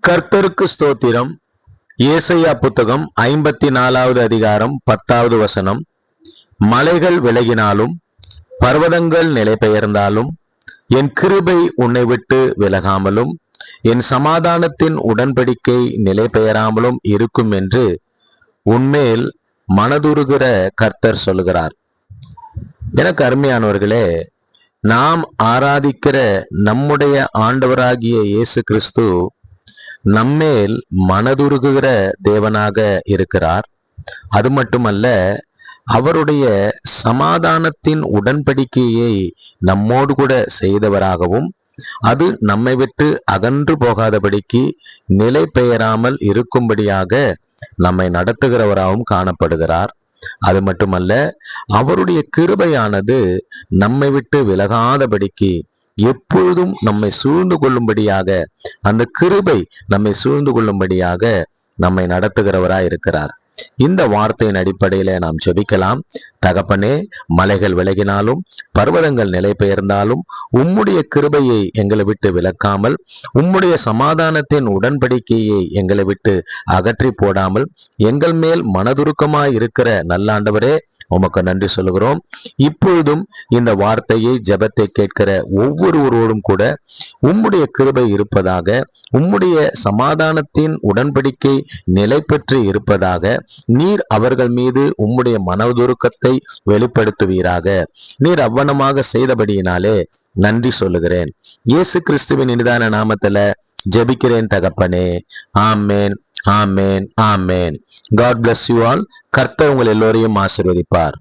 கர்த்தருக்கு ஸ்தோத்திரம். ஏசாயா புத்தகம் 54வது அதிகாரம் 10வது வசனம். மலைகள் விலகினாலும் பர்வதங்கள் நிலை பெயர்ந்தாலும் என் கிருபை உன்னை விட்டு விலகாமலும் என் சமாதானத்தின் உடன்படிக்கை நிலை பெயராமலும் இருக்கும் என்று உன்மேல் மனதுருகிற கர்த்தர் சொல்கிறார். எனக்கு அருமையானவர்களே, நாம் ஆராதிக்கிற நம்முடைய ஆண்டவராகிய இயேசு கிறிஸ்து நம்மேல் மனதுருகுகிற தேவனாக இருக்கிறார். அது மட்டுமல்ல, அவருடைய சமாதானத்தின் உடன்படிக்கையை நம்மோடு கூட செய்தவராகவும் அது நம்மை விட்டு அகன்று போகாதபடிக்கு நிலை பெயராமல் இருக்கும்படியாக நம்மை நடத்துகிறவராகவும் காணப்படுகிறார். அது மட்டுமல்ல, அவருடைய கிருபையானது நம்மை விட்டு விலகாதபடிக்கு எப்பொழுதும் நம்மை சூழ்ந்து கொள்ளும்படியாக, அந்த கிருபை நம்மை சூழ்ந்து கொள்ளும்படியாக நம்மை நடத்துகிறவராய் இருக்கிறார். இந்த வார்த்தையின் அடிப்படையில நாம் ஜெபிக்கலாம். தகப்பனே, மலைகள் விலகினாலும் பர்வதங்கள் நிலை பெயர்ந்தாலும் உம்முடைய கிருபையை எங்களை விட்டு விலக்காமல், உம்முடைய சமாதானத்தின் உடன்படிக்கையை எங்களை விட்டு அகற்றி போடாமல் எங்கள் மேல் மனதுருக்கமாய் இருக்கிற நல்ல ஆண்டவரே, உமக்கு நன்றி சொல்கிறோம். இப்பொழுதும் இந்த வார்த்தையை, ஜெபத்தை கேட்கிற ஒவ்வொருவரோடும் கூட உம்முடைய கிருபை இருப்பதாக, உம்முடைய சமாதானத்தின் உடன்படிக்கை நிலை பெற்று இருப்பதாக, நீர் அவர்கள் மீது உம்முடைய மனதுருக்கத்தை வெளிப்படுத்துவீராக. நீர் அவ்வனமாக செய்தபடியினாலே நன்றி சொல்லுகிறேன். இயேசு கிறிஸ்துவின் இனிதான நாமத்துல ஜெபிக்கிறேன் தகப்பனே. ஆமேன், ஆமேன், ஆமேன். God bless you all. கர்த்தர் உங்கள் எல்லோரையும் ஆசீர்வதிப்பார்.